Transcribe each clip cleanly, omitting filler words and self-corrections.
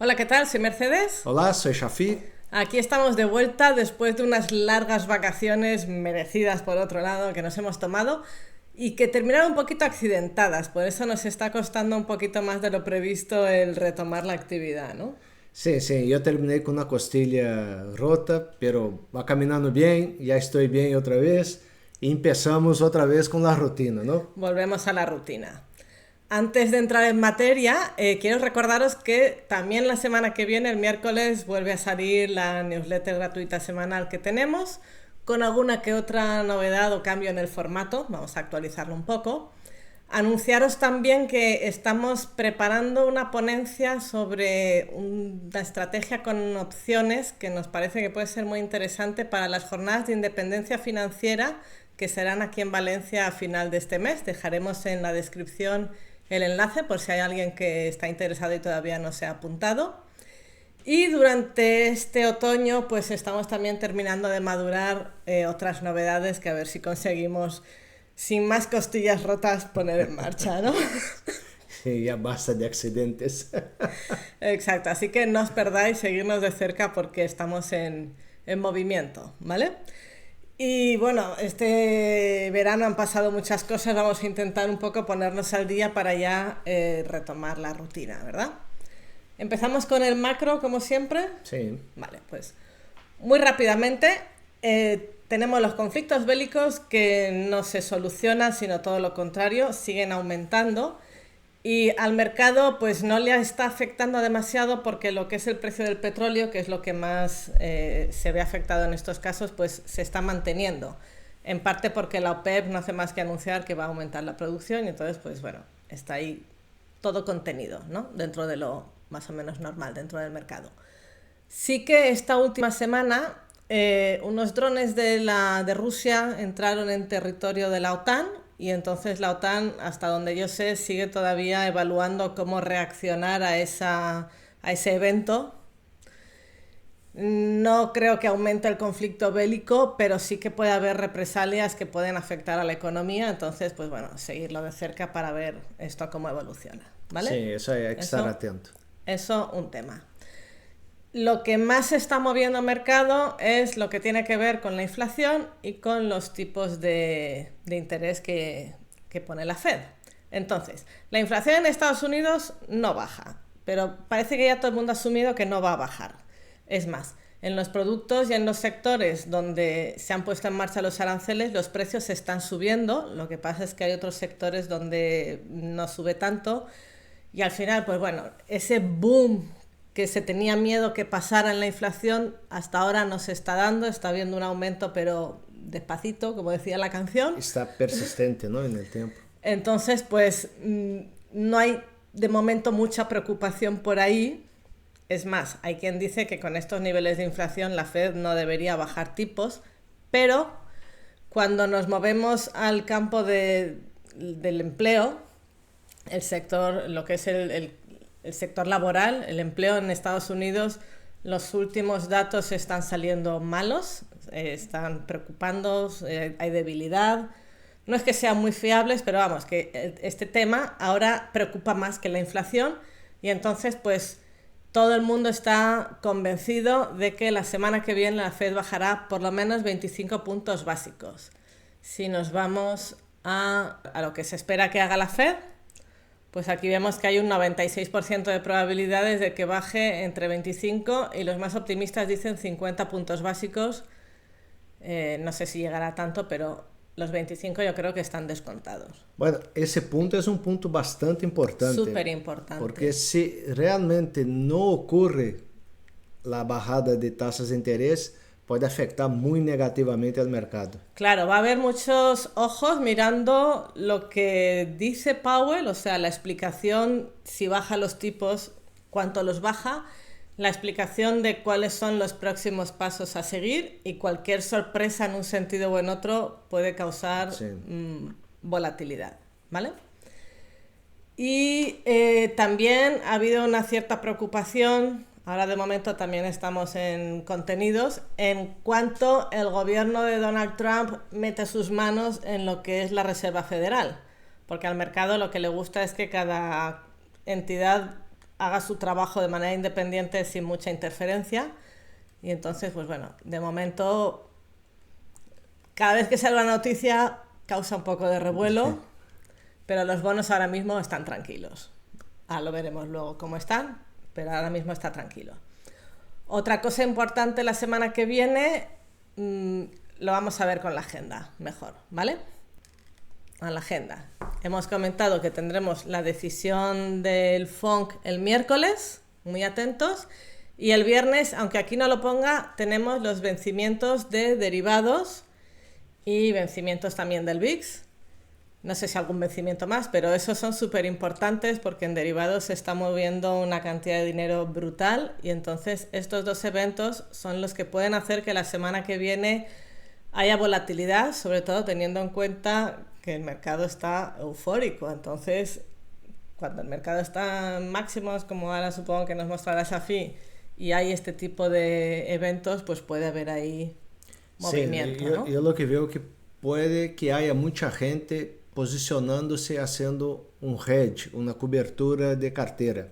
Hola, ¿qué tal? Soy Mercedes. Hola, soy Shafi. Aquí estamos de vuelta después de unas largas vacaciones merecidas por otro lado que nos hemos tomado y que terminaron un poquito accidentadas, por eso nos está costando un poquito más de lo previsto el retomar la actividad, ¿no? Sí, yo terminé con una costilla rota, pero va caminando bien, ya estoy bien otra vez y empezamos otra vez con la rutina, ¿no? Volvemos a la rutina. Antes de entrar en materia, quiero recordaros que también la semana que viene, el miércoles, vuelve a salir la newsletter gratuita semanal que tenemos, con alguna que otra novedad o cambio en el formato. Vamos a actualizarlo un poco. Anunciaros también que estamos preparando una ponencia sobre una estrategia con opciones que nos parece que puede ser muy interesante para las jornadas de independencia financiera que serán aquí en Valencia a final de este mes. Dejaremos en la descripción el enlace por si hay alguien que está interesado y todavía no se ha apuntado. Y durante este otoño pues estamos también terminando de madurar otras novedades que a ver si conseguimos sin más costillas rotas poner en marcha, ¿no? Sí, ya basta de accidentes. Exacto, así que no os perdáis seguirnos de cerca porque estamos en movimiento, ¿vale? Y bueno, este verano han pasado muchas cosas, vamos a intentar un poco ponernos al día para ya retomar la rutina, ¿verdad? Empezamos con el macro, como siempre. Sí. Vale, pues muy rápidamente, tenemos los conflictos bélicos que no se solucionan, sino todo lo contrario, siguen aumentando. Y al mercado pues no le está afectando demasiado porque lo que es el precio del petróleo, que es lo que más se ve afectado en estos casos, pues se está manteniendo. En parte porque la OPEP no hace más que anunciar que va a aumentar la producción y entonces pues bueno, está ahí todo contenido, ¿no? Dentro de lo más o menos normal, dentro del mercado. Sí que esta última semana unos drones de Rusia entraron en territorio de la OTAN y entonces la OTAN, hasta donde yo sé, sigue todavía evaluando cómo reaccionar a ese evento. No creo que aumente el conflicto bélico, pero sí que puede haber represalias que pueden afectar a la economía, entonces pues bueno, seguirlo de cerca para ver esto cómo evoluciona, ¿vale? Sí, eso hay que estar atento. Eso un tema. Lo que más se está moviendo el mercado es lo que tiene que ver con la inflación y con los tipos de interés que pone la Fed. Entonces, la inflación en Estados Unidos no baja, pero parece que ya todo el mundo ha asumido que no va a bajar. Es más, en los productos y en los sectores donde se han puesto en marcha los aranceles, los precios se están subiendo. Lo que pasa es que hay otros sectores donde no sube tanto. Y al final, pues bueno, ese boom que se tenía miedo que pasara en la inflación, hasta ahora no se está dando, está habiendo un aumento, pero despacito, como decía la canción. Está persistente, ¿no? En el tiempo. Entonces, pues no hay de momento mucha preocupación por ahí. Es más, hay quien dice que con estos niveles de inflación la Fed no debería bajar tipos, pero cuando nos movemos al campo del empleo, el sector, lo que es el sector laboral, el empleo en Estados Unidos, los últimos datos están saliendo malos, están preocupando, hay debilidad. No es que sean muy fiables, pero vamos, que este tema ahora preocupa más que la inflación y entonces pues todo el mundo está convencido de que la semana que viene la Fed bajará por lo menos 25 puntos básicos. Si nos vamos a lo que se espera que haga la Fed, pues aquí vemos que hay un 96% de probabilidades de que baje entre 25 y los más optimistas dicen 50 puntos básicos. No sé si llegará tanto, pero los 25 yo creo que están descontados. Bueno, ese punto es un punto bastante importante. Súper importante. Porque si realmente no ocurre la bajada de tasas de interés, puede afectar muy negativamente al mercado. Claro, va a haber muchos ojos mirando lo que dice Powell, o sea, la explicación si baja los tipos, cuánto los baja, la explicación de cuáles son los próximos pasos a seguir y cualquier sorpresa en un sentido o en otro puede causar volatilidad, ¿vale? Y también ha habido una cierta preocupación. Ahora de momento también estamos en contenidos en cuanto el gobierno de Donald Trump mete sus manos en lo que es la Reserva Federal, porque al mercado lo que le gusta es que cada entidad haga su trabajo de manera independiente sin mucha interferencia. Y entonces, pues bueno, de momento, cada vez que sale una noticia causa un poco de revuelo, pero los bonos ahora mismo están tranquilos. Ahora lo veremos luego cómo están, pero ahora mismo está tranquilo. Otra cosa importante la semana que viene, lo vamos a ver con la agenda mejor, ¿vale? A la agenda. Hemos comentado que tendremos la decisión del FONC el miércoles, muy atentos, y el viernes, aunque aquí no lo ponga, tenemos los vencimientos de derivados y vencimientos también del VIX. No sé si algún vencimiento más, pero esos son súper importantes porque en derivados se está moviendo una cantidad de dinero brutal y entonces estos dos eventos son los que pueden hacer que la semana que viene haya volatilidad, sobre todo teniendo en cuenta que el mercado está eufórico. Entonces, cuando el mercado está en máximos, como ahora supongo que nos mostrará Shafi, y hay este tipo de eventos, pues puede haber ahí movimiento, sí, ¿no? yo lo que veo que puede que haya mucha gente posicionándose haciendo un hedge, una cobertura de carteira.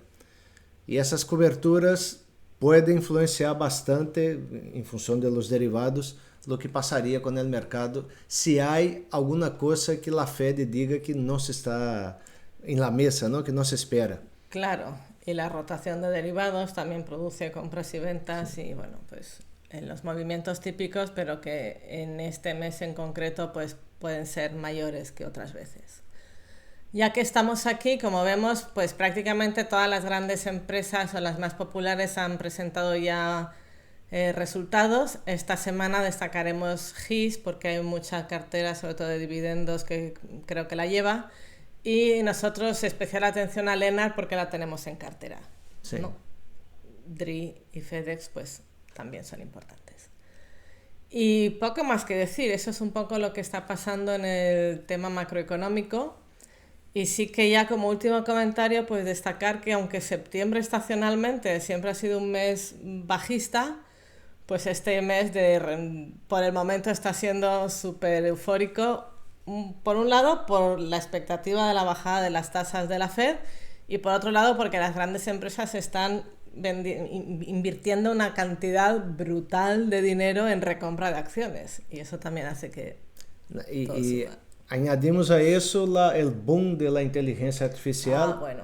Y esas coberturas pueden influenciar bastante, en función de los derivados, lo que pasaría con el mercado si hay alguna cosa que la Fed diga que no se está en la mesa, ¿no? Que no se espera. Claro, y la rotación de derivados también produce compras y ventas y bueno, pues en los movimientos típicos, pero que en este mes en concreto pues pueden ser mayores que otras veces. Ya que estamos aquí, como vemos, pues prácticamente todas las grandes empresas o las más populares han presentado ya resultados. Esta semana destacaremos GIS porque hay mucha cartera, sobre todo de dividendos, que creo que la lleva. Y nosotros especial atención a Lenar porque la tenemos en cartera, Sí. ¿no? DRI y FedEx pues también son importantes. Y poco más que decir, eso es un poco lo que está pasando en el tema macroeconómico. Y sí que ya como último comentario, pues destacar que aunque septiembre estacionalmente siempre ha sido un mes bajista, pues este mes por el momento está siendo súper eufórico. Por un lado, por la expectativa de la bajada de las tasas de la Fed y por otro lado, porque las grandes empresas están invirtiendo una cantidad brutal de dinero en recompra de acciones y eso también hace que Y añadimos a eso el boom de la inteligencia artificial, bueno,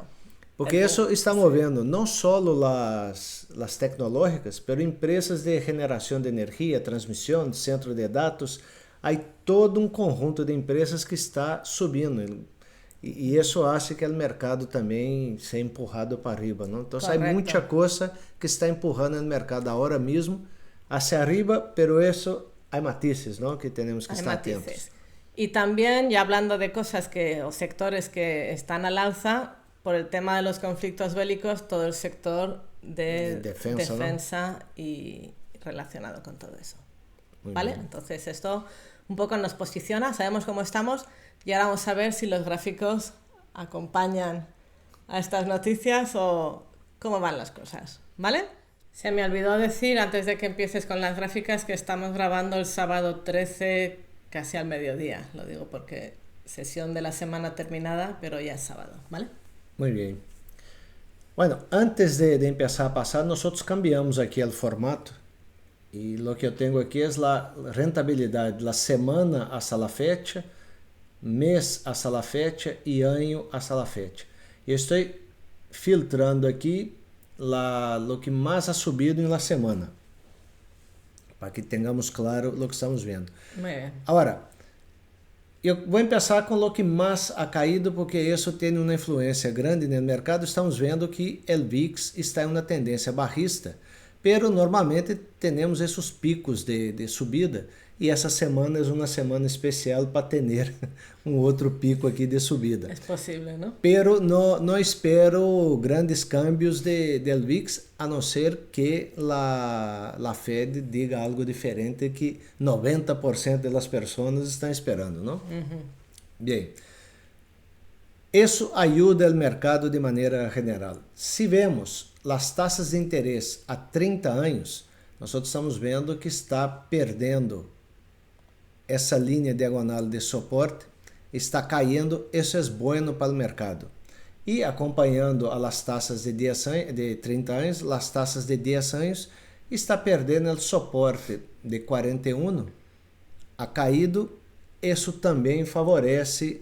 porque eso está moviendo no solo las tecnológicas, pero empresas de generación de energía, transmisión, centro de datos. Hay todo un conjunto de empresas que está subindo y eso hace que el mercado también sea empujado para arriba, ¿no? Entonces hay mucha cosa que está empujando el mercado ahora mismo hacia arriba, pero eso hay matices, ¿no? Que tenemos que estar atentos. Y también, ya hablando de cosas o sectores que están al alza, por el tema de los conflictos bélicos, todo el sector de defensa ¿no? Y relacionado con todo eso. ¿Vale? Entonces esto un poco nos posiciona, sabemos cómo estamos y ahora vamos a ver si los gráficos acompañan a estas noticias o cómo van las cosas, ¿vale? Se me olvidó decir antes de que empieces con las gráficas que estamos grabando el sábado 13 casi al mediodía, lo digo porque sesión de la semana terminada, pero ya es sábado, ¿vale? Muy bien. Bueno, antes de empezar a pasar, nosotros cambiamos aquí el formato. Y lo que eu tenho aqui é a rentabilidade da semana hasta la fecha, mês hasta la fecha e ano hasta la fecha. E eu estou filtrando aqui o que mais ha subido em la semana, para que tenhamos claro o que estamos vendo. Muy bien. Agora, eu vou começar com o que mais ha caído, porque isso tem uma influência grande no mercado. Estamos vendo que o VIX está em uma tendência bajista, pero normalmente temos esses picos de subida e essa semana é uma semana especial para ter um outro pico aqui de subida. É possível, não? Pero não espero grandes cambios del VIX, a não ser que la Fed diga algo diferente que 90% das pessoas estão esperando, não? Bem, isso ajuda o mercado de maneira general. Se vemos as taxas de interesse a 30 anos, nós estamos vendo que está perdendo essa linha diagonal de suporte, está caindo, isso é bueno para o mercado. E acompanhando as taxas de 30 anos, as taxas de 10 anos, está perdendo o suporte de 41, ha caído. Isso também favorece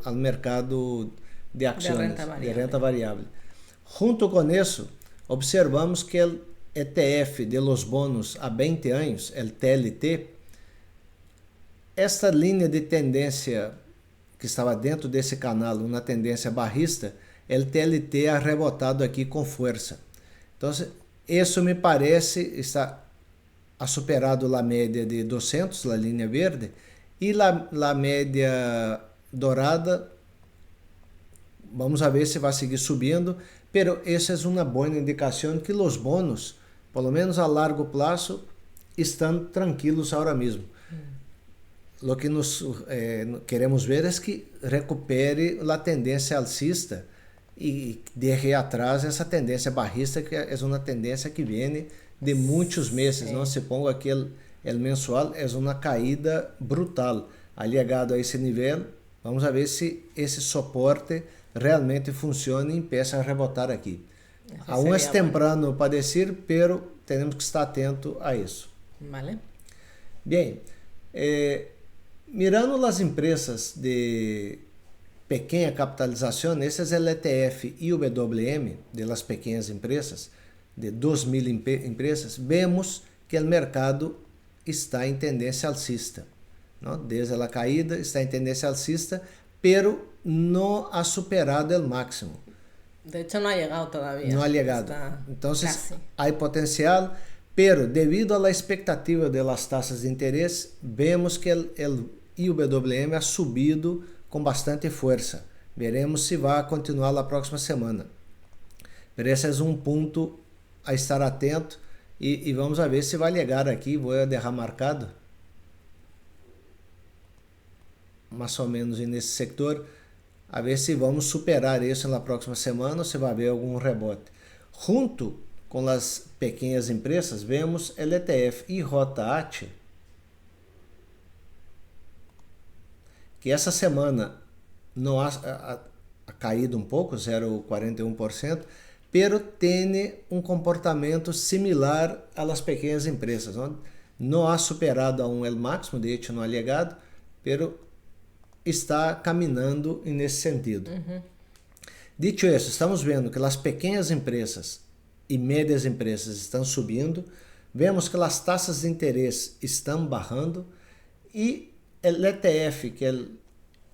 ao mercado de ações, de renta variável. Junto com isso, observamos que o ETF de los bonos a 20 anos, o TLT, esta linha de tendência que estava dentro desse canal, uma tendência barrista, o TLT ha rebotado aqui com força. Então, isso me parece ha superado a média de 200, a linha verde, e a média dourada, vamos ver se vai seguir subindo, pero essa é uma boa indicação que os bonos, pelo menos a largo prazo, estão tranquilos agora mesmo. Lo que nós queremos ver é que recupere a tendência alcista e deixe atrás essa tendência barrista, que é uma tendência que vem de muitos meses. Não se ponga aqui o mensual, é uma caída brutal. Aliado a esse nível, vamos ver se esse suporte realmente funciona e empieza a rebotar aqui. Aún é temprano para dizer, pero temos que estar atento a isso. Vale. Bem, mirando as empresas de pequena capitalização, esse é o ETF IWM de las pequenas empresas, de 2.000 empresas, vemos que o mercado está em tendência alcista, não? Desde a caída está em tendência alcista, pero não ha superado o máximo. De hecho, no ha llegado todavía. No ha llegado. Entonces, hay potencial, pero debido a la expectativa de las tasas de interés, vemos que el IWM ha subido com bastante força. Veremos se vai continuar na próxima semana. Pero esse é um ponto a estar atento e vamos ver se vai chegar aqui. Vou deixar marcado mais ou menos nesse setor, a ver se vamos superar isso na próxima semana ou se vai haver algum rebote. Junto com as pequenas empresas, vemos o ETF IJH, que essa semana não ha caído um pouco, 0,41%, pero tem um comportamento similar às pequenas empresas. Não ha superado aún o máximo, de hecho não ha llegado, pero está caminhando nesse sentido. Dito isso, estamos vendo que as pequenas empresas e médias empresas estão subindo, vemos que as taxas de interesse estão barrando e o ETF, que é o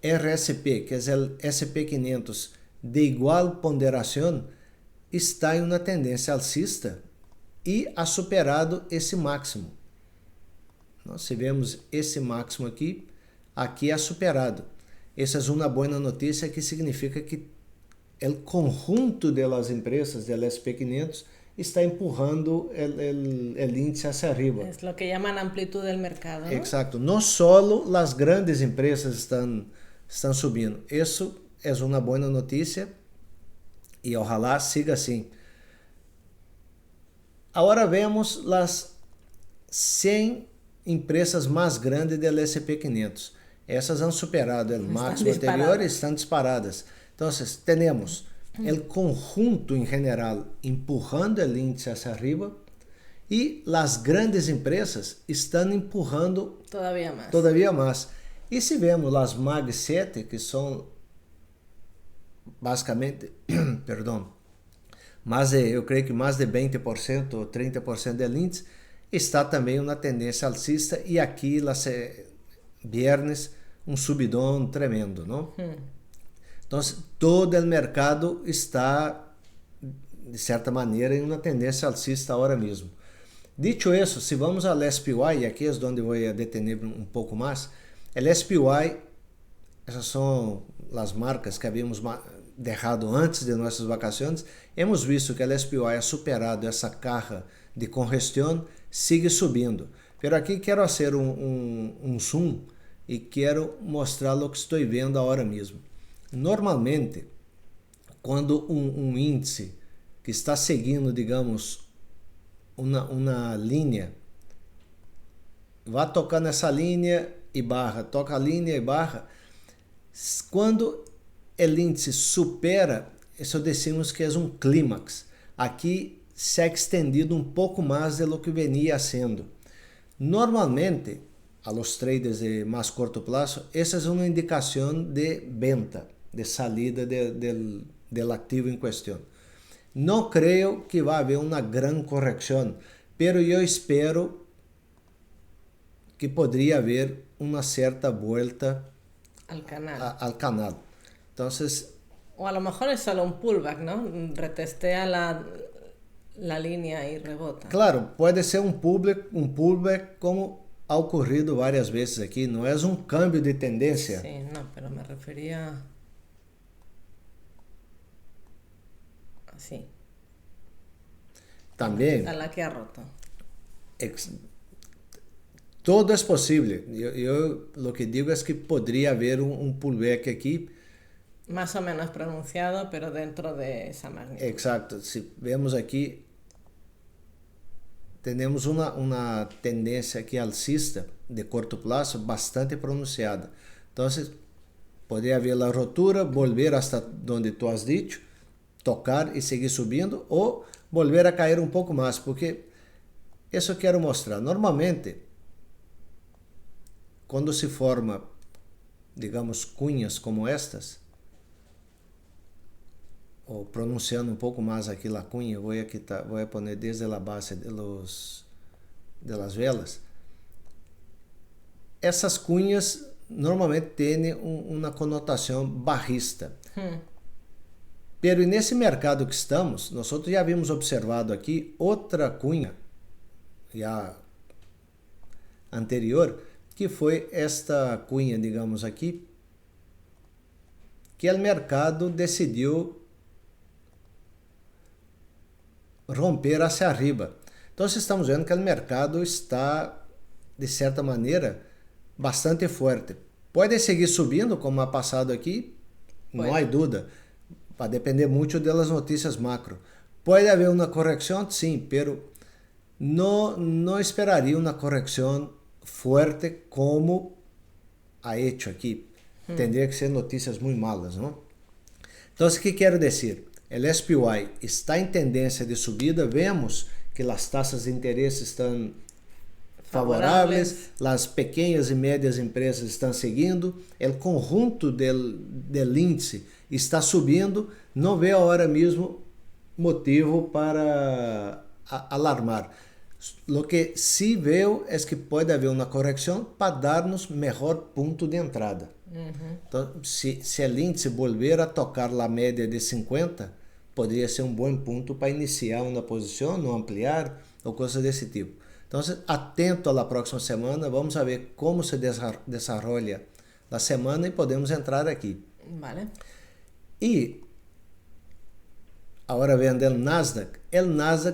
RSP, que é o SP500 de igual ponderação, está em uma tendência alcista e ha superado esse máximo. Se vemos esse máximo aqui é superado. Essa é uma boa notícia, que significa que o conjunto das empresas do SP500 está empurrando o índice hacia arriba. É o que chamam amplitude do mercado, ¿no? Exacto. Não só as grandes empresas estão subindo. Isso é uma boa notícia e ojalá siga assim. Agora vemos as 100 empresas mais grandes do SP500. Essas han superado o máximo anterior e estão disparadas. Então, temos o conjunto em geral empurrando o índice hacia arriba e as grandes empresas estão empurrando todavía mais. E se vemos as Mag 7, que são basicamente, eu creio que mais de 20% ou 30% do índice, está também uma tendência alcista e aqui, viernes, subidão tremendo, não? Então, todo o mercado está, de certa maneira, em uma tendência alcista agora mesmo. Dito isso, se vamos ao SPY, e aqui é onde vou detener um pouco mais, o SPY, essas são as marcas que havíamos deixado antes de nossas vacações, hemos visto que o SPY ha superado essa caja de congestão, sigue subindo. Pero aqui quero fazer um zoom e quero mostrar o que estou vendo agora mesmo. Normalmente, quando um índice que está seguindo, digamos, uma linha, vai tocando essa linha e barra, toca a linha e barra, quando el índice supera, isso decimos que é um clímax. Aqui se ha extendido um pouco mais de lo que venia sendo. Normalmente, a los traders de mais curto prazo, essa é uma indicação de venta, de salida del ativo em questão. Não creio que vai haver uma grande correção, pero eu espero que poderia haver uma certa volta al canal. Entonces, o a lo mejor es solo un pullback, ¿no? Retestea la línea y rebota. Claro, pode ser um pullback como ha ocorrido várias vezes aqui. Não é um câmbio de tendência. Sí, no, pero me refería así. Também. A la que ha roto. Todo é possível. Eu lo que digo é que poderia haver um pullback aqui. Más o menos pronunciado, pero dentro de esa magnitud. Exacto. Se vemos aqui, temos uma tendência aqui alcista de curto prazo bastante pronunciada. Então, poderia haver a ruptura, volver hasta onde tu has dicho, tocar e seguir subindo, ou volver a cair um pouco mais, porque isso eu quero mostrar. Normalmente, quando se forma, digamos, cunhas como estas, ou pronunciando um pouco mais aqui a cunha, vou pôr desde a base de las velas. Essas cunhas normalmente têm uma conotação barrista. Pero nesse mercado que estamos, nós já havíamos observado aqui outra cunha já anterior, que foi esta cunha, digamos aqui, que o mercado decidiu romper hacia arriba. Então, estamos vendo que o mercado está, de certa maneira, bastante forte. Pode seguir subindo, como ha passado aqui, não há dúvida. Vai depender muito das notícias macro. Pode haver uma correção, sim, pero não esperaria uma correção forte como ha hecho aqui. Tendria que ser notícias muito malas, não? Então, o que quero dizer? O SPY está em tendência de subida, vemos que as taxas de interesse estão favoráveis, as pequenas e médias empresas estão seguindo, o conjunto del índice está subindo, não vê agora mesmo motivo para alarmar. O que sim veo é que pode haver uma correção para dar-nos melhor ponto de entrada. Então, se o índice volver a tocar a média de 50, poderia ser um bom ponto para iniciar uma posição, ou ampliar, ou coisas desse tipo. Então, atento à próxima semana, vamos ver como se desenvolve a semana e podemos entrar aqui. Vale. E agora vendo o Nasdaq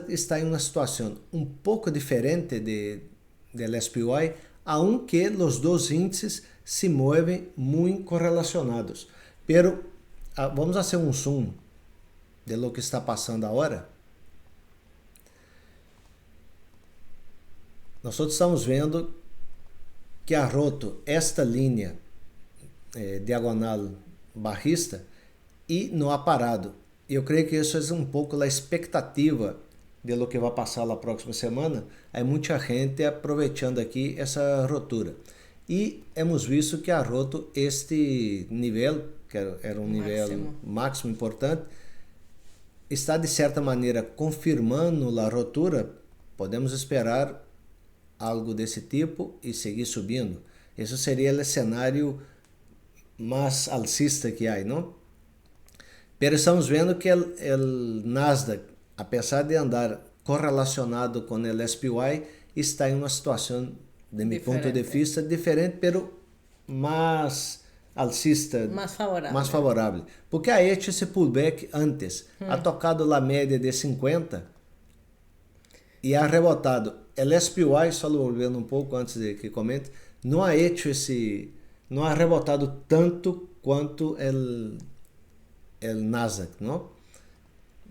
está em uma situação um pouco diferente do SPY, aunque os dois índices se movem muito correlacionados. Pero vamos fazer um zoom de lo que está passando agora. Nós estamos vendo que ha roto esta linha diagonal barrista e não ha parado. Eu creio que isso é um pouco a expectativa de lo que vai passar na próxima semana. Há muita gente aproveitando aqui essa rotura. E hemos visto que ha roto este nível, que era um nível máximo importante, está de certa maneira confirmando a rotura. Podemos esperar algo desse tipo e seguir subindo. Esse seria o cenário mais alcista que há, não? Pero estamos vendo que o Nasdaq, apesar de andar correlacionado com o SPY, está em uma situação, de meu ponto de vista, diferente, pero mais alcista, mais favorável. Porque ha hecho esse pullback antes, ha tocado a média de 50 e ha rebotado. O SPY, só volvendo um pouco antes de que comente, não ha hecho não ha rebotado tanto quanto o Nasdaq, não?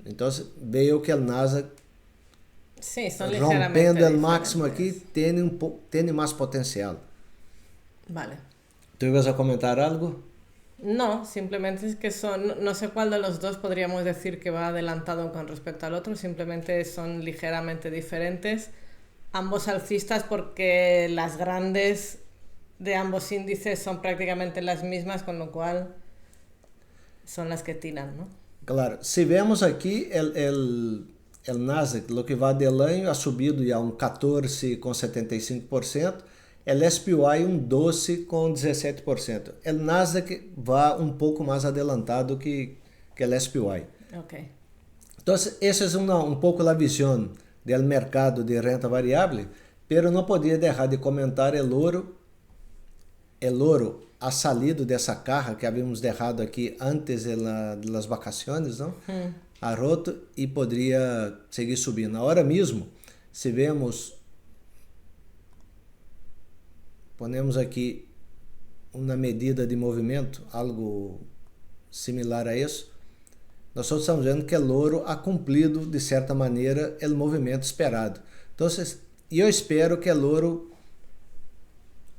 Então, veio que o Nasdaq, rompendo o máximo aqui, tem mais potencial. Vale. ¿Tú ibas a comentar algo? No, simplemente es que son, no sé cuál de los dos podríamos decir que va adelantado con respecto al otro, simplemente son ligeramente diferentes, ambos alcistas porque las grandes de ambos índices son prácticamente las mismas, con lo cual son las que tiran, ¿no? Claro, se vemos aqui, o Nasdaq, lo que va del año, ha subido já 14,75%, o SPY 12,17%. O Nasdaq vai pouco mais adelantado que o SPY. Ok. Então, essa é pouco a visão do mercado de renta variável, pero não podia deixar de comentar o ouro. O ouro ha salido dessa caja que havíamos deixado aqui antes das vacações, não? Ha roto e poderia seguir subindo. Agora mesmo, se vemos, ponemos aqui uma medida de movimento, algo similar a isso, nós estamos vendo que o ouro ha cumprido, de certa maneira, o movimento esperado. Então, eu espero que o ouro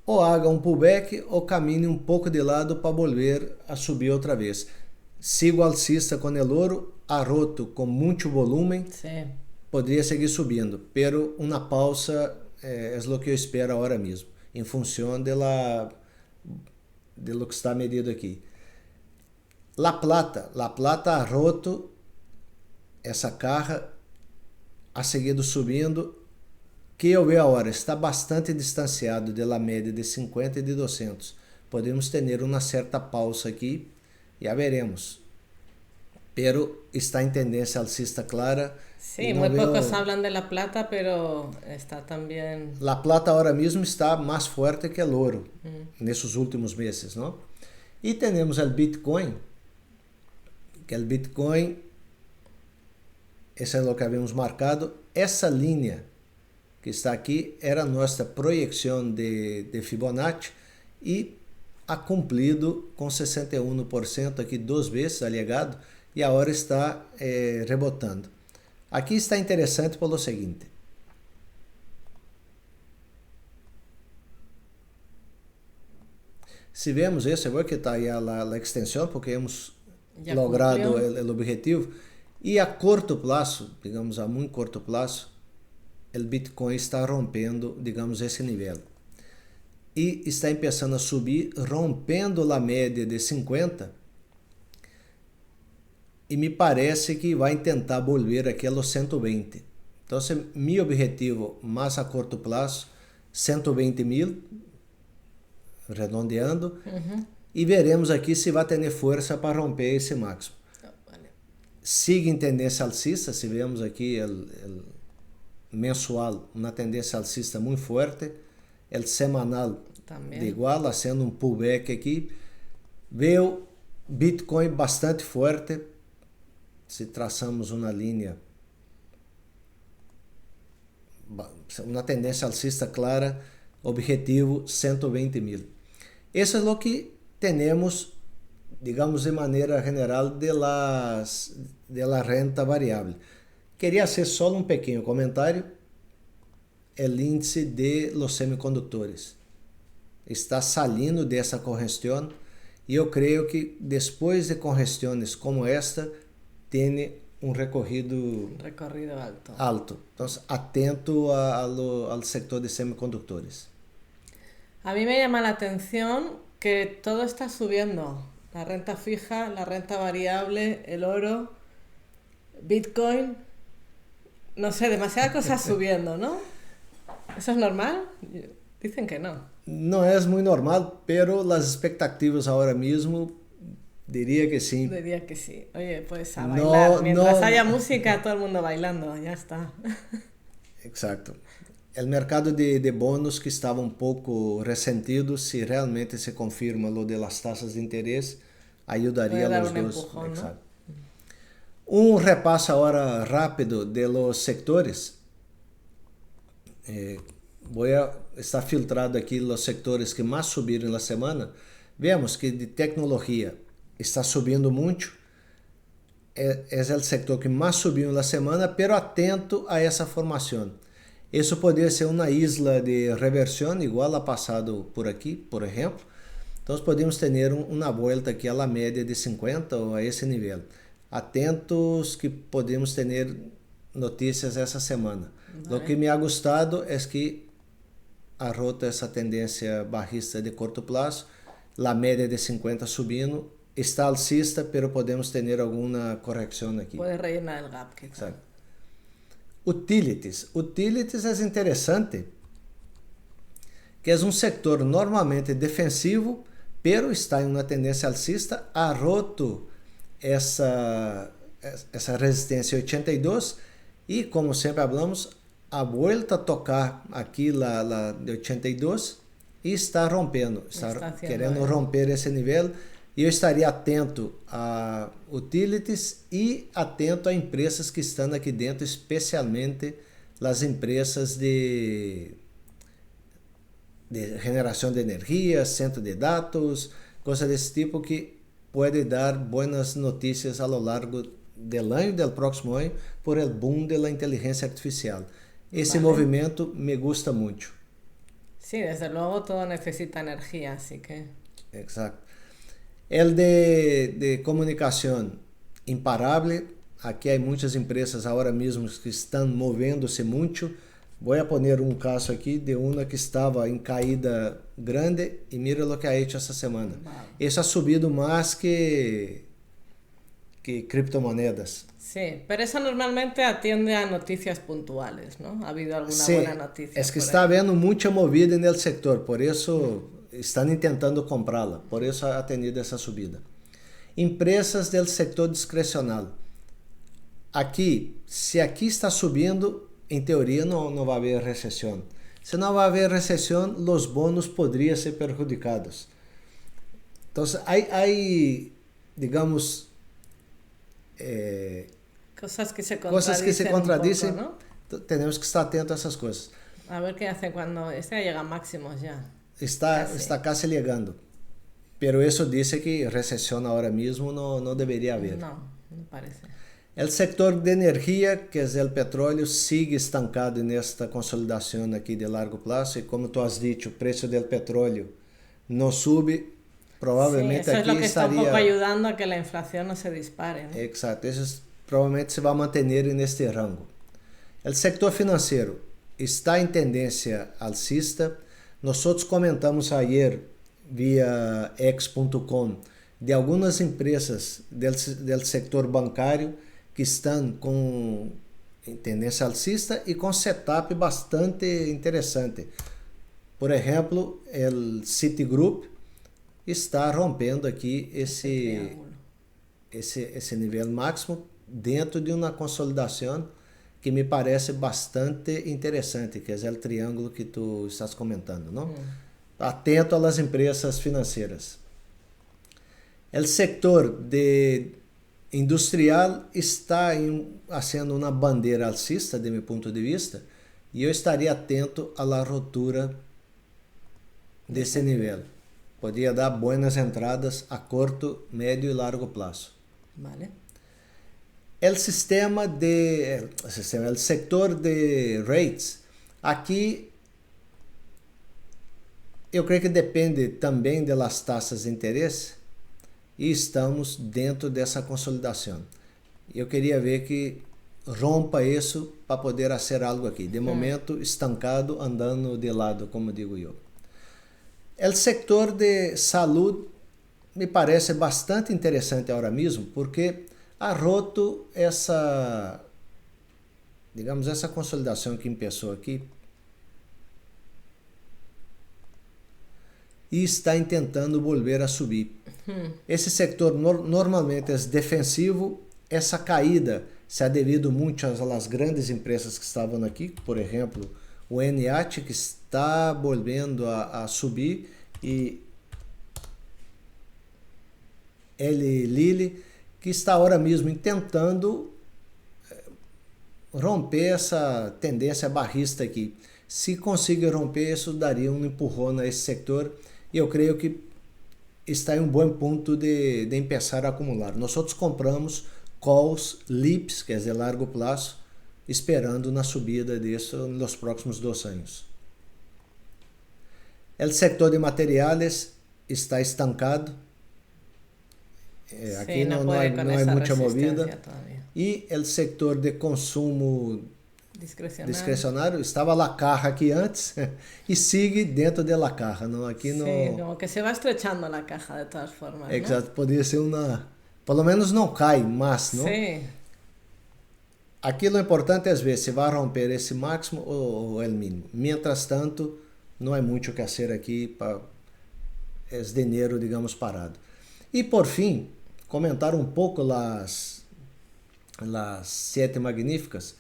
ou haga pullback ou caminhe pouco de lado para volver a subir outra vez. Sigo alcista com o ouro, ha roto com muito volume, poderia seguir subindo, pero uma pausa é o que eu espero agora mesmo, em função de lo que está medido aqui. La Plata ha roto essa caja, ha seguido subindo, que eu vejo agora está bastante distanciado da média de 50 e de 200. Podemos ter uma certa pausa aqui, já veremos. Pero está em tendência alcista clara. Sí, muy pocos hablan de la plata, pero está también... La Plata agora mesmo está mais forte que o ouro, nesses últimos meses, não? E temos o Bitcoin, que o Bitcoin, esse é o que havíamos marcado, essa linha que está aqui era a nossa projeção de Fibonacci e ha cumprido com 61% aqui 2 vezes alegado e agora está rebotando. Aqui está interessante pelo seguinte. Se vemos isso, eu vou quitar aí a extensão porque hemos logrado o objetivo e a curto prazo, digamos a muito curto prazo, o Bitcoin está rompendo, digamos, esse nível. E está começando a subir, rompendo a média de 50. E me parece que vai tentar volver aqui aos 120. Então, meu objetivo mais a curto prazo, 120 mil, redondeando. E veremos aqui se vai ter força para romper esse máximo. Siga em tendência alcista, se vemos aqui o mensual, uma tendência alcista muito forte, o semanal de igual, sendo pullback aqui, veio Bitcoin bastante forte, se traçamos uma linha, uma tendência alcista clara, objetivo 120 mil. Isso é o que temos, digamos, de maneira geral de la renta variável. Queria hacer só pequeno comentário. O índice de los semicondutores está salindo dessa correção e eu creio que depois de correções como esta, tem recorrido alto. Então, atento ao setor de semicondutores. A mí me llama la atención que todo está subiendo. La renta fija, la renta variable, el oro, Bitcoin... No sé, demasiadas cosas subiendo, ¿no? ¿Eso es normal? Dicen que no. Não é muito normal, pero as expectativas agora mesmo, diria que sim. Diría que sí. Oye, pues a bailar. Mientras haya música, todo el mundo bailando, ya está. Exacto. O mercado de bônus que estava pouco ressentido, se realmente se confirma lo de las tasas de interesse, ajudaria a los dois. Empujón, Exacto. ¿No? Repasso agora rápido de los sectores. Está filtrado aqui os sectores que mais subiram na semana. Vemos que de tecnologia está subindo muito. É o setor que mais subiu na semana, pero atento a essa formação. Isso poderia ser uma isla de reversão, igual a passado por aqui, por exemplo. Então podemos ter uma volta aqui à média de 50 ou a esse nível. Atentos que podemos ter notícias essa semana. Vale. O que me ha gostado é que ha roto essa tendência bajista de curto prazo, a média de 50 subindo, está alcista, pero podemos ter alguma correção aqui. Pode rellenar o gap. Exacto. Utilities. Utilities é interessante, que é um setor normalmente defensivo, pero está em uma tendência alcista, ha roto essa resistência 82 e, como sempre falamos, a volta a tocar aqui lá de 82 e está rompendo, está querendo romper esse nível, e eu estaria atento a utilities e atento a empresas que estão aqui dentro, especialmente as empresas de generação de energia, centro de dados, coisas desse tipo que pode dar boas notícias ao longo do ano, do próximo ano, por el boom da inteligência artificial. Esse movimento me gusta muito. Sí, desde luego todo necesita energía, así que... Exacto. El de comunicação imparável, aqui há muitas empresas agora mesmo que estão movendo-se muito. Vou a poner um caso aqui de uma que estava em caída grande e mira o que ha hecho essa semana. Isso ha subido mais que criptomonedas. Sí, pero eso normalmente atiende a noticias puntuales, ¿no? ¿Ha habido alguna Sí, buena noticia? Es que está havendo muita movida no sector, por isso estão intentando comprá-la, por isso ha tenido essa subida. Empresas do setor discrecional. Aqui, se aqui está subindo, em teoria não vai haver recessão. Se não vai haver recessão, os bônus poderiam ser perjudicados. Então, há digamos, cosas que se contradicen, un poco, ¿no? Tenemos que estar atentos a esas cosas. A ver qué hace cuando llega a máximos ya. Está casi llegando. Pero eso dice que recesión ahora mismo no debería haber. No parece. El sector de energía, que es el petróleo, sigue estancado en esta consolidación aquí de largo plazo. Y como tú has dicho, el precio del petróleo no sube. Provavelmente sí, eso aqui es lo que estaria... está un poco ayudando a que la inflación no se dispare, ¿no? Exato, isso provavelmente se vai manter neste rango. O sector financeiro está em tendência alcista. Nós comentamos ayer via x.com de algumas empresas do setor bancário que estão com tendência alcista e com setup bastante interessante. Por exemplo, o Citigroup está rompendo aqui esse nível máximo dentro de uma consolidação que me parece bastante interessante, que é o triângulo que tu estás comentando, não? Atento às empresas financeiras. O setor industrial está sendo uma bandeira alcista, de meu ponto de vista, e eu estaria atento à ruptura desse nível. Podia dar boas entradas a curto, médio e largo prazo. Vale. O setor de rates, aqui eu creio que depende também das taxas de interesse e estamos dentro dessa consolidação. Eu queria ver que rompa isso para poder fazer algo aqui. De momento, estancado, andando de lado, como digo eu. O setor de saúde me parece bastante interessante agora mesmo, porque ha roto essa consolidação que começou aqui e está tentando volver a subir. Esse setor normalmente é defensivo. Essa caída se ha devido muito às grandes empresas que estavam aqui, por exemplo, o NH, que está volvendo a subir, e Eli Lilly, que está agora mesmo tentando romper essa tendência barrista aqui. Se conseguir romper, isso daria um empurrão a esse setor, e eu creio que está em um bom ponto de começar a acumular. Nós compramos calls, LIPs, que é de largo prazo, esperando na subida disso nos próximos 2 anos. O setor de materiais está estancado. Sí, Aqui no não puede con há esa muita resistencia movida. todavía. E o setor de consumo Discrecional. discrecionário estava la caja aqui antes e sigue dentro de la caja. Não, aqui Sí, não. como que se va estrechando la caja de todas formas, ¿no? Exato, poderia ser uma. Pelo menos não cai mais, não? Sí, Aqui o importante é ver se vai romper esse máximo ou o mínimo. Mientras tanto, não há muito o que fazer aqui para esse dinheiro, digamos, parado. E por fim, comentar um pouco as sete magníficas,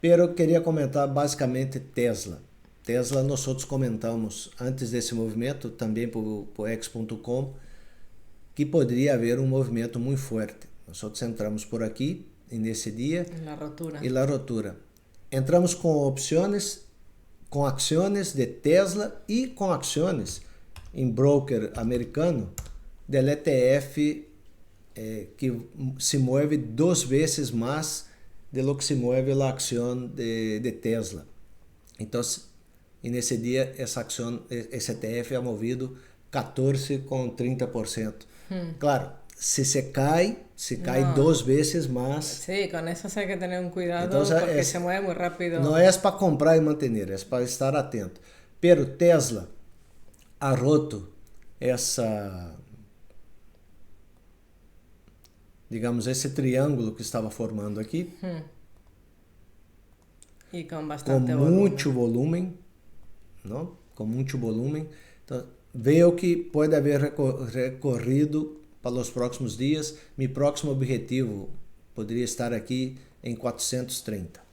pero queria comentar basicamente Tesla. Tesla nós outros comentamos antes desse movimento, também por X.com, que poderia haver um movimento muito forte. Nós outros entramos por aqui nesse dia la rotura. e la rotura. Entramos com opções, com ações de Tesla e com ações em broker americano del ETF que se move 2 vezes mais de lo que se move a ação de Tesla. Então, nesse dia, essa ação, esse ETF é movido 14,30%. Claro, se cai 2 vezes mais. Sí, con eso sí hay que tener un cuidado Entonces, porque se mueve muy rápido. Não é para comprar e manter, é para estar atento. Pero Tesla ha roto essa, digamos, esse triângulo que estava formando aqui, Y con com bastante volumen. muito volume, não? Com muito volume. Então, veio que pode haver recorrido para os próximos dias. Meu próximo objetivo poderia estar aqui em 430.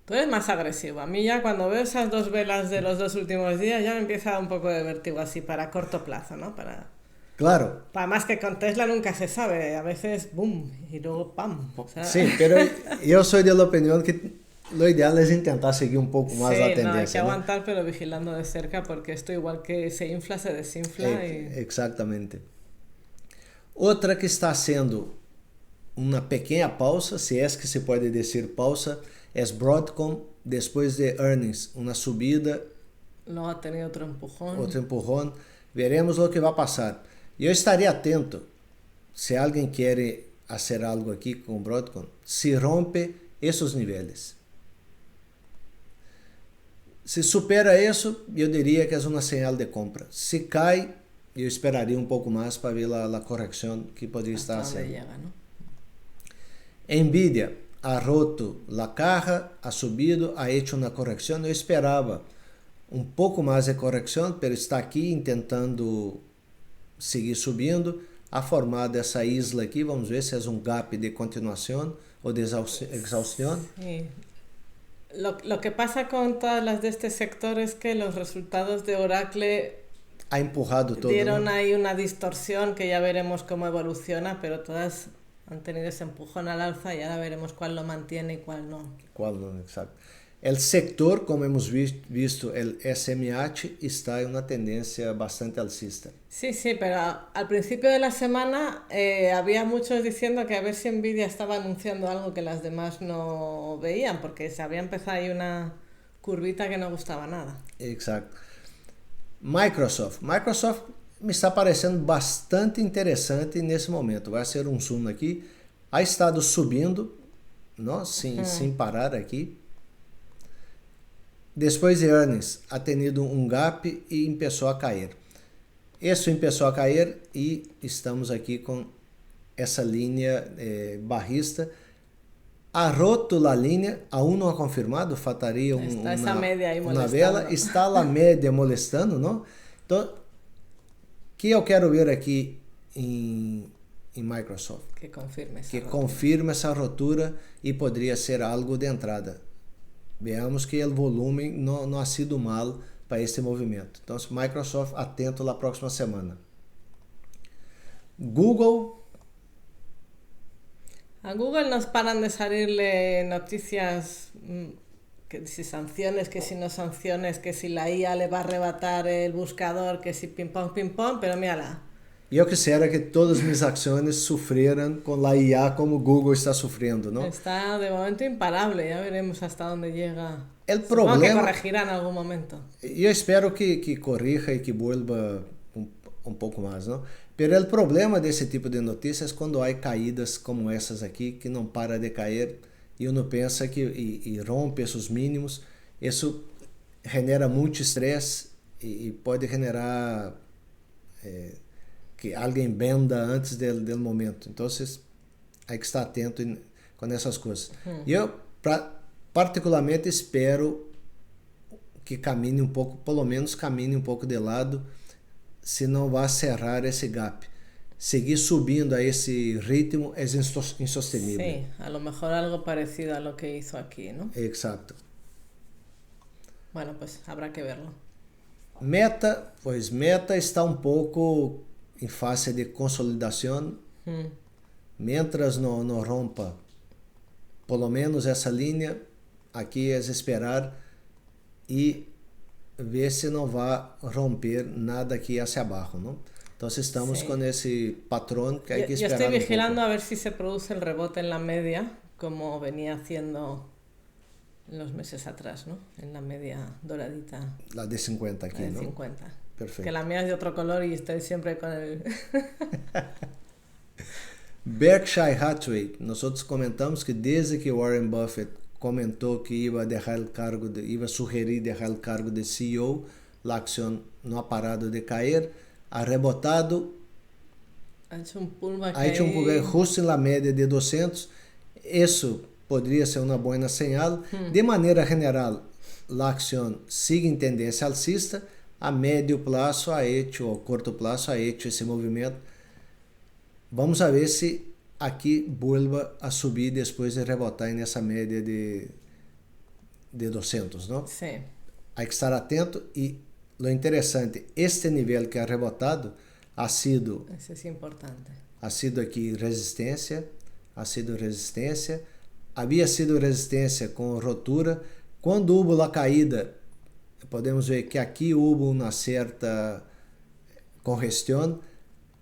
Tú eres más agresivo. A mí ya cuando veo esas dos velas de los 2 últimos días ya me empieza a dar un poco de vértigo así para corto plazo, ¿no? Claro. Para más que con Tesla nunca se sabe. A veces, boom, y luego, pam. O sea... Sim, pero eu sou da opinião que lo ideal es tentar seguir un poco más sí, la no, hay que tendencia. aguantar, pero vigilando de cerca, porque esto igual que se infla, se desinfla. Exactamente. Outra que está haciendo una pequeña pausa, si es que se puede decir pausa, es Broadcom, después de earnings, una subida. Luego ha tenido otro empujón. Outro empurrón. Veremos lo que va a pasar. Eu estaria atento, se alguém quer fazer algo aqui com Broadcom, se rompe esses níveis. Se supera isso, eu diria que é uma señal de compra. Se cai, eu esperaria um pouco mais para ver a correção que poderia estar Hasta donde sendo. llega, ¿no? Nvidia ha roto a caja, ha subido, ha hecho uma correção. Eu esperava um pouco mais de correção, mas está aqui tentando seguir subindo. Ha formado essa isla aqui, vamos ver se é um gap de continuação ou de exaustão. Sí. Lo que pasa con todas las de este sector es que los resultados de Oracle Ha empurrado todo. dieron ¿no? ahí una distorsión que ya veremos cómo evoluciona, pero todas han tenido ese empujón al alza y ahora veremos cuál lo mantiene y cuál no. Qual não, exacto. O sector, como hemos visto, o SMH está em uma tendência bastante alcista. Sí, sí, pero al principio de la semana había muchos diciendo que a ver si Nvidia estaba anunciando algo que las demás no veían, porque se había empezado ahí una curvita que no gustaba nada. Exacto. Microsoft me está parecendo bastante interessante nesse momento. Vai ser um zoom aqui. Ha estado subindo, não? Sem parar aqui. Depois de earnings, ha tenido um gap e começou a cair. Isso começou a cair e estamos aqui com essa linha barrista. Ha roto a linha, aún não ha confirmado, faltaria uma vela. Está a média molestando, não? Então, o que eu quero ver aqui em Microsoft? Que confirme essa rotura e poderia ser algo de entrada. Veamos que o volume não ha sido mal para este movimento. Então, Microsoft, atento na próxima semana. Google. A Google nos paran de salirle noticias, que si sanciones, que si no sanciones, que si la IA le va a arrebatar el buscador, que si ping pong, pero mírala. Eu quisiera que todas mis acciones sufrieran con la IA como Google está sufriendo, ¿no? Está de momento imparable, ya veremos hasta dónde llega. El Supongo problema, que corregirá en algún momento. Yo espero que corrija y que vuelva um pouco mais, não? Pero o problema desse tipo de notícias é quando há caídas como essas aqui, que não para de cair, e uno pensa que e rompe esses mínimos, isso genera muito estresse e pode generar que alguém venda antes do momento. Então, há que estar atento com essas coisas. E eu, particularmente, espero que caminhe um pouco, pelo menos caminhe um pouco de lado, se não vai cerrar esse gap. Seguir subindo a esse ritmo é insostenível. Sí, a lo mejor algo parecido a lo que hizo aquí, ¿no? Exacto. Bueno, pues habrá que verlo. Meta está um pouco em fase de consolidação. Mientras não rompa pelo menos essa linha, aqui é esperar e ver se não vai romper nada aqui hacia abaixo, não? Então estamos com esse patrão que hay que esperar. Yo estoy vigilando a ver si se produce el rebote en la media, como venía haciendo en los meses atrás, ¿no? En la media doradita. La de 50 aquí, la de ¿no? 50. Perfecto. Que la mía es de otro color y estoy siempre con el... Berkshire Hathaway, nosotros comentamos que desde que Warren Buffett comentou que iba a sugerir deixar o cargo de CEO, a ação não ha parado de cair, ha rebotado, ha hecho un pullback justo na média de 200. Isso poderia ser uma boa señal. De maneira geral, a ação sigue em tendência alcista, a médio prazo ou curto prazo ha hecho esse movimento. Vamos ver se aqui vuelva a subir depois de rebotar nessa média de 200, não? Sim. Há que estar atento e lo interessante, este nível que ha rebotado ha sido... Isso é importante. Ha sido aqui resistência, havia sido resistência com ruptura. Quando houve a caída, podemos ver que aqui houve uma certa congestão,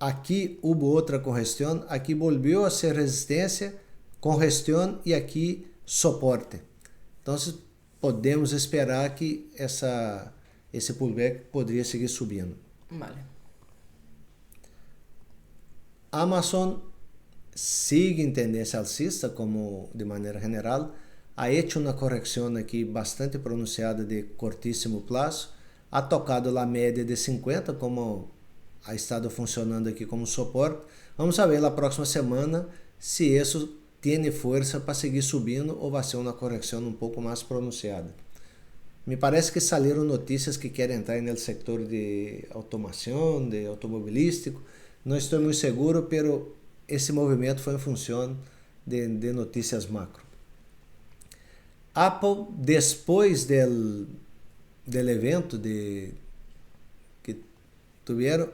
aqui houve outra congestão, aqui voltou a ser resistência, congestão e aqui suporte. Então, podemos esperar que esse pullback poderia seguir subindo. Vale. Amazon sigue em tendência alcista, como de maneira geral, ha hecho uma correção aqui bastante pronunciada de curtíssimo prazo, ha tocado a média de 50, como ha estado funcionando aqui como suporte. Vamos ver na próxima semana se isso tem força para seguir subindo ou vai ser uma correção um pouco mais pronunciada. Me parece que saíram notícias que querem entrar no setor de automação, de automobilístico. Não estou muito seguro, pero esse movimento foi em função de notícias macro. Apple, depois do evento que tiveram,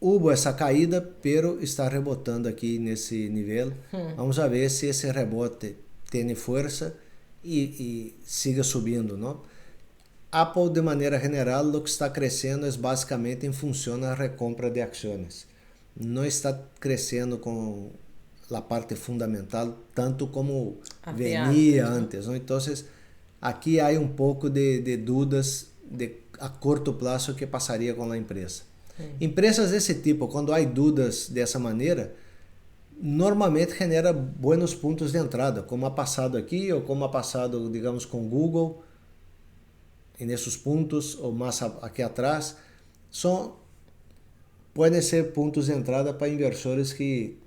houve essa caída, pero está rebotando aqui nesse nível. Vamos ver se esse rebote tem força e siga subindo, não? Apple, de maneira geral, o que está crescendo é basicamente em função da recompra de ações. Não está crescendo com a parte fundamental tanto como venia antes, não? Então, aqui há um pouco de dúvidas a curto prazo que passaria com a empresa. Empresas desse tipo, quando há dúvidas dessa maneira, normalmente genera buenos pontos de entrada, como ha passado aqui ou como ha passado, digamos, com Google, nesses pontos ou mais aqui atrás, podem ser pontos de entrada para inversores que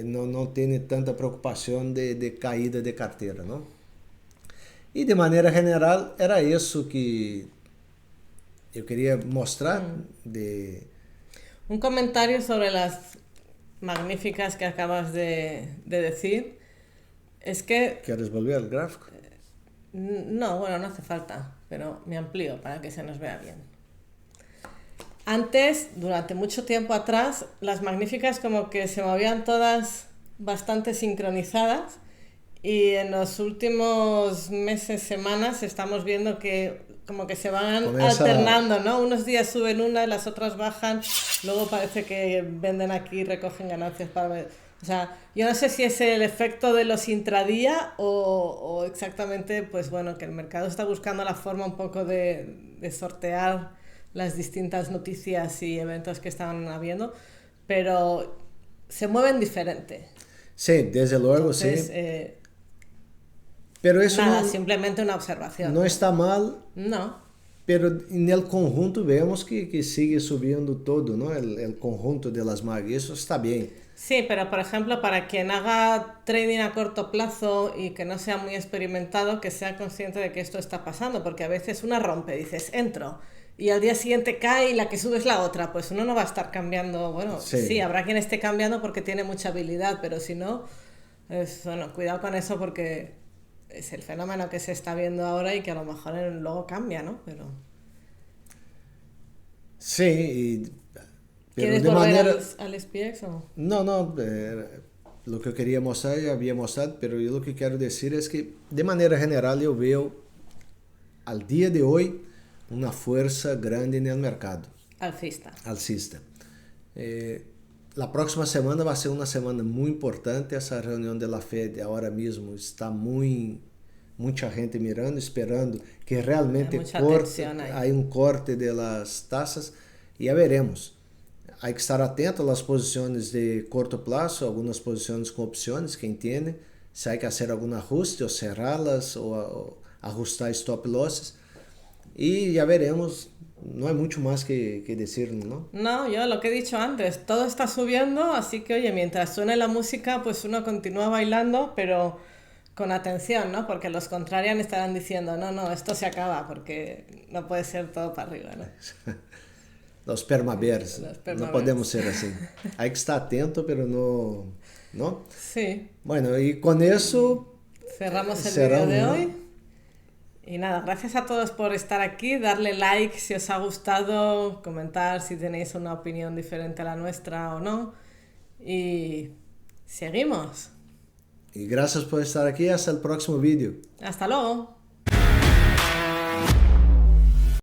não têm tanta preocupação de caída de carteira, não? E de maneira geral, era isso que eu queria mostrar. Un comentario sobre las magníficas que acabas de decir es que... ¿Quieres volver al gráfico? No, bueno, no hace falta, pero me amplío para que se nos vea bien. Antes, durante mucho tiempo atrás, las magníficas como que se movían todas bastante sincronizadas y en los últimos meses, semanas, estamos viendo que como que se van alternando, ¿no? Unos días suben una, las otras bajan, luego parece que venden aquí y recogen ganancias para ver. O sea, yo no sé si es el efecto de los intradía o exactamente, pues bueno, que el mercado está buscando la forma un poco de sortear las distintas noticias y eventos que están habiendo, pero se mueven diferente. Sí, desde luego, Entonces, sí. Pero eso nada, no, simplemente una observación. no está mal, No, pero en el conjunto vemos que sigue subiendo todo, ¿no? El conjunto de las MAG, y eso está bien. sí, pero por ejemplo, para quien haga trading a corto plazo y que no sea muy experimentado, que sea consciente de que esto está pasando, porque a veces una rompe, dices, entro, y al día siguiente cae y la que sube es la otra, pues uno no va a estar cambiando, bueno, sí, Sí. habrá quien esté cambiando porque tiene mucha habilidad, pero si no, bueno, cuidado con eso porque es el fenómeno que se está viendo ahora y que a lo mejor luego cambia, ¿no? Pero Sí, pero ¿quieres de volver manera... al SPX o...? No, no, lo que eu queria mostrar já havia mostrado, pero eu o que quero dizer é que, de maneira geral, eu vejo, al dia de hoje, uma força grande no mercado Alcista. alcista. A próxima semana vai ser uma semana muito importante. Essa reunião da Fed agora mesmo está muita gente mirando, esperando que realmente há corte das taxas e já veremos. Há que estar atento às posições de curto prazo, algumas posições com opções, quem tem, se há que fazer algum ajuste ou cerrá-las ou ajustar stop losses. E já veremos. No hay mucho más que decir, ¿no? No, yo lo que he dicho antes, todo está subiendo, así que oye, mientras suene la música, pues uno continúa bailando, pero con atención, ¿no? Porque los contrarian estarán diciendo, no, no, esto se acaba, porque no puede ser todo para arriba, ¿no? Los permabears, no podemos ser así. Hay que estar atento, pero no. Sí. Bueno, y con eso cerramos el vídeo de hoy. Y nada, gracias a todos por estar aquí, darle like si os ha gustado, comentar si tenéis una opinión diferente a la nuestra o no. Y seguimos. Y gracias por estar aquí, hasta el próximo vídeo. Hasta luego.